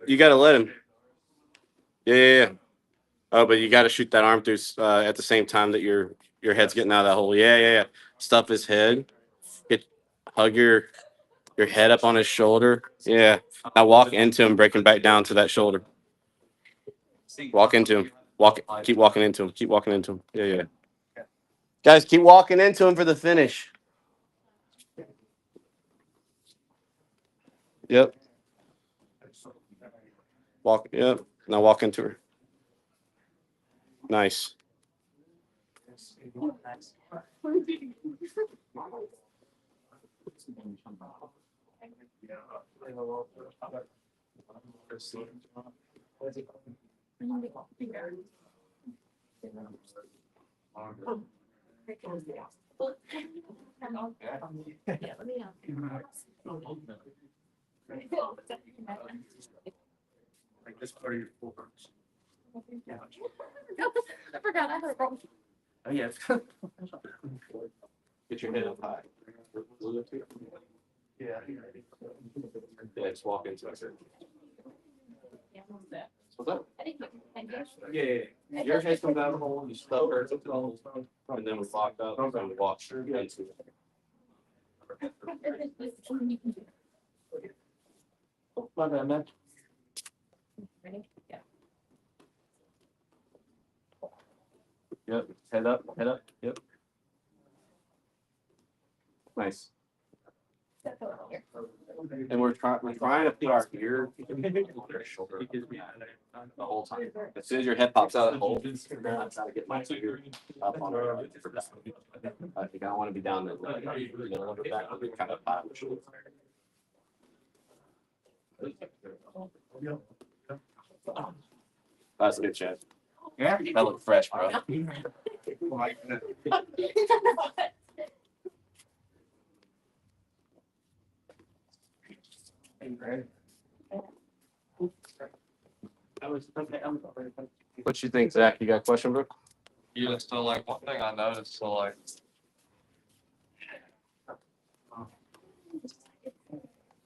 You gotta let him. Yeah. Oh, but you gotta shoot that arm through at the same time that your head's getting out of that hole. Yeah. Stuff his head. Hug your head up on his shoulder. Yeah. Now walk into him, breaking back down to that shoulder. Walk into him. Keep walking into him. Keep walking into him. Yeah. Guys, keep walking into him for the finish. Yep. Walk. Yep. Now walk into her. Nice. Like this part of your forearms. I forgot I had a problem. Oh, yes. Get your head up high. Yeah. Yeah, just walk into it. What's up? Yeah. Your head comes out of the hole, you stuff her into the hole, and then we lock up and we walk through into it. My bad, man. Ready? Yeah. Yep, head up, yep. Nice. And we're trying to put our ear on their shoulder the whole time. As soon as your head pops out of the hole, I'm trying to get my ear up on our I think I want to be down there. Back kind of high. That's a good chat. Yeah. That looked fresh, bro. What you think, Zach? You got a question, bro? Yeah, so like one thing I noticed, so like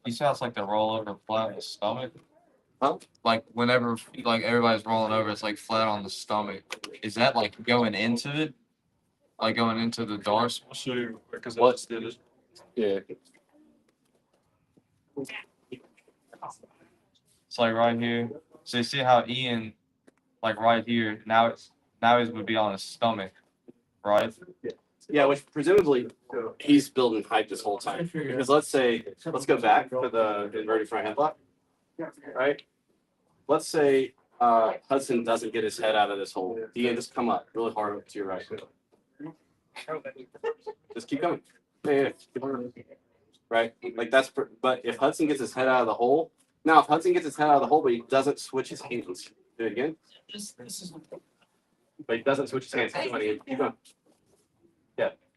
you sounds like they roll over flat on the stomach. Huh? Like whenever like everybody's rolling over, it's like flat on the stomach. Is that like going into it? Like going into the dorsal? Sure, because What? Yeah. it's like right here. So you see how Ian, like right here, now his would be on his stomach, right? Yeah, which presumably he's building height this whole time. Because let's go back to the inverted front headlock, right? Let's say Hudson doesn't get his head out of this hole. Ian, just come up really hard up to your right. Just keep going. Yeah. Right? Like but if Hudson gets his head out of the hole, now if Hudson gets his head out of the hole, but he doesn't switch his hands, do it again. But he doesn't switch his hands. Keep going.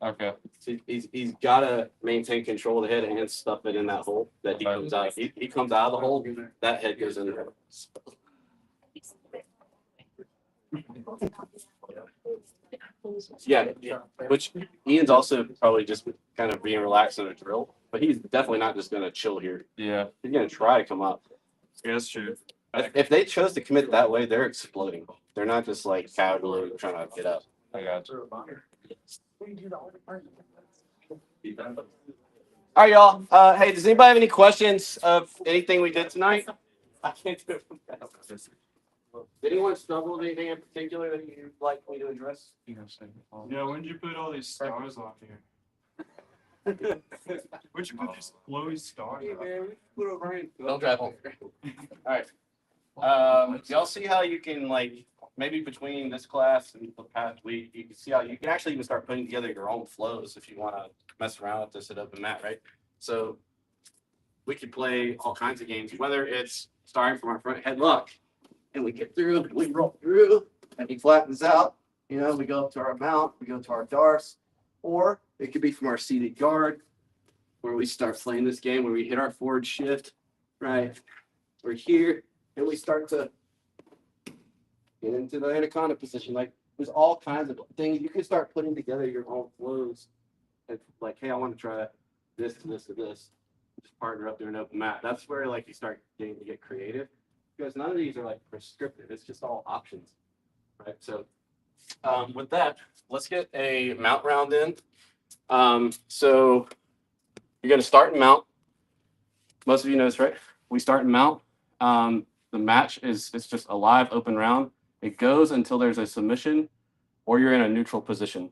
Okay. So he's got to maintain control of the head and stuff it in that hole that he comes out. He comes out of the hole, that head goes in there. Yeah, which Ian's also probably just kind of being relaxed in a drill, but he's definitely not just going to chill here. Yeah. He's going to try to come up. Yeah, that's true. If they chose to commit that way, they're exploding. They're not just like casually trying to get up. I got you. All right, y'all. Hey, does anybody have any questions of anything we did tonight? I can't do it. Did anyone struggle with anything in particular that you'd like me to address? Yeah, when did you put all these stars on here? Where'd you put these glowy stars on? Don't drive home. All right. Y'all see how you can like maybe between this class and the past week, you can see how you can actually even start putting together your own flows if you want to mess around with this at open mat, right? So we could play all kinds of games, whether it's starting from our front headlock and we get through, we roll through, and he flattens out. You know, we go up to our mount, we go to our darce, or it could be from our seated guard, where we start playing this game where we hit our forward shift, right? We're here, and we start to Get into the anaconda position. Like there's all kinds of things you can start putting together your own flows. And like, hey, I want to try this to this to this. Just partner up there an open mat. That's where like you start getting to get creative because none of these are like prescriptive. It's just all options, right? So with that, let's get a mount round in. So you're going to start and mount. Most of you know this, right? We start and mount. The match is it's just a live open round. It goes until there's a submission or you're in a neutral position,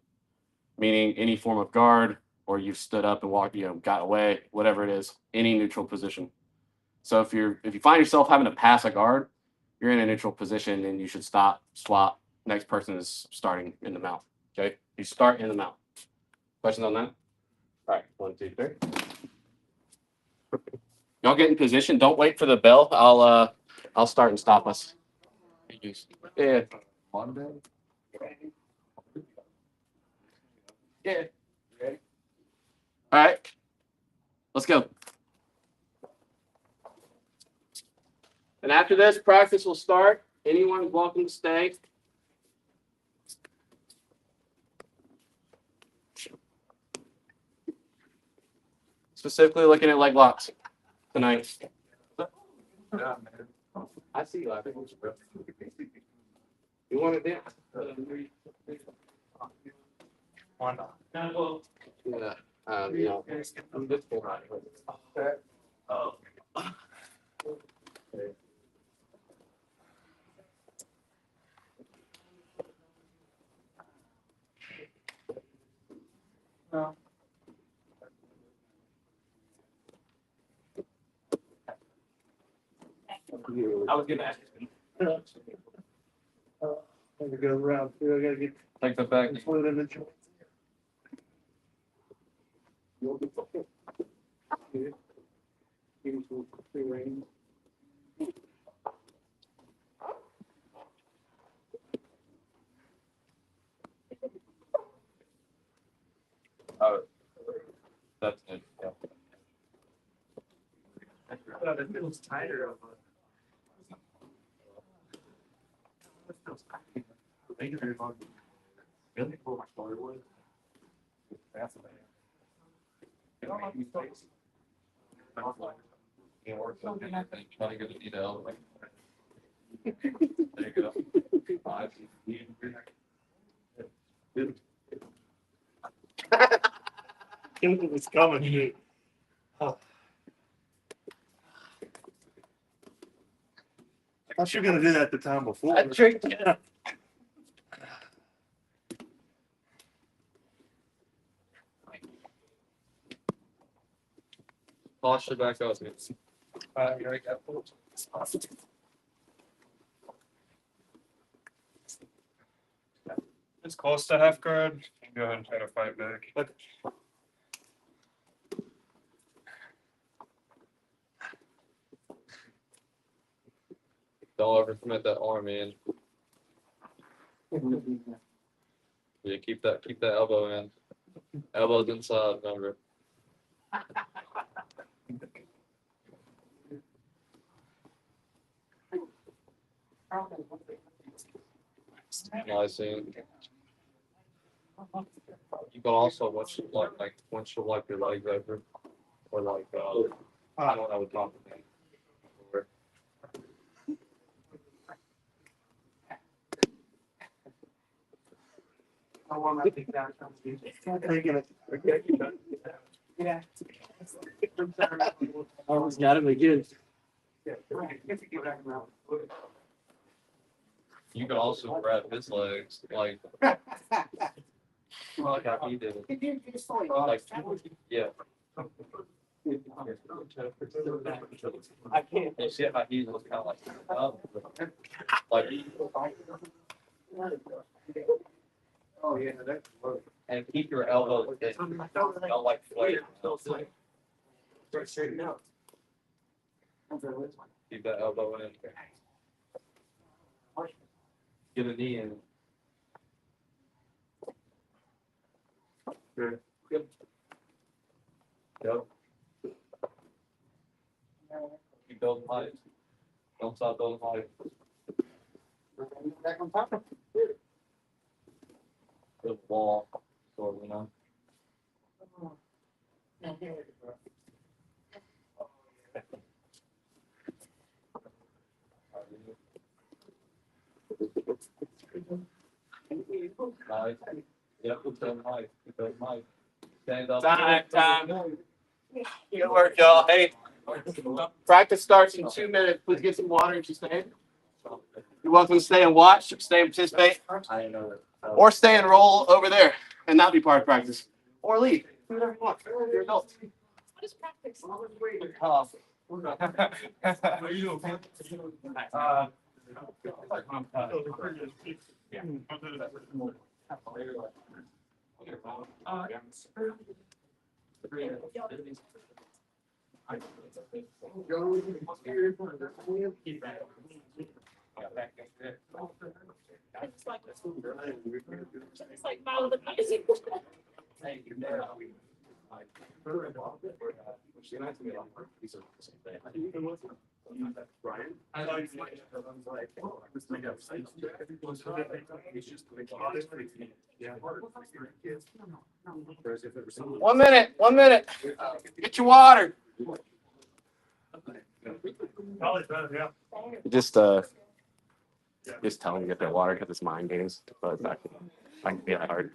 meaning any form of guard or you've stood up and walked, got away, whatever it is, any neutral position. So if you find yourself having to pass a guard, you're in a neutral position and you should stop, swap. Next person is starting in the mount. Okay, you start in the mount. Questions on that? All right, 1, 2, 3. Y'all get in position. Don't wait for the bell. I'll start and stop us. Yeah. Monday? Yeah. Ready? All right. Let's go. And after this, practice will start. Anyone is welcome to stay. Specifically looking at leg locks tonight. I see you laughing. You want to dance? Why not? Yeah. I'm just I was gonna ask. To go around, I gotta get Take the back. fluid in the joint. Oh, that's it. Yeah. It feels tighter. It feels tight. Thank you very much. Really cool. My story was. Fascinating. Yeah, work on anything, try to get a detail. There you go. 5. It was coming, dude. Oh. I thought you were gonna do that the time before. Polish it back up. It's close to half guard. Go ahead and try to fight back. Don't overcommit that arm, man. Yeah, keep that elbow in. Elbows inside, remember. Nice. And you can also once you wipe your legs over, or like I don't know what top of it. I want my big down. Taking it. Yeah. almost got him again. You can also grab his legs, like how he did it. Like, yeah. I can't. You see how he was kind of like, Oh, yeah, that's. and keep your elbows in. Don't like flare. Straighten out. Keep that elbow in. Get a knee in. Good. Yep. Keep building height. Don't stop building height. The wall, sort of, you know. Nice. Yep, keep going high, keep going high. Stand up. Time. Good work, y'all. Hey, practice starts in 2 minutes. Please get some water if you stay. You're welcome to stay and watch, stay and participate, I didn't know that. or stay and roll over there and not be part of practice, or leave. Do whatever you want. You're adults. What is practice? It's like follow the music. One minute. Get your water. Just tell him to get their water because it's mind games, but it's not gonna be that hard.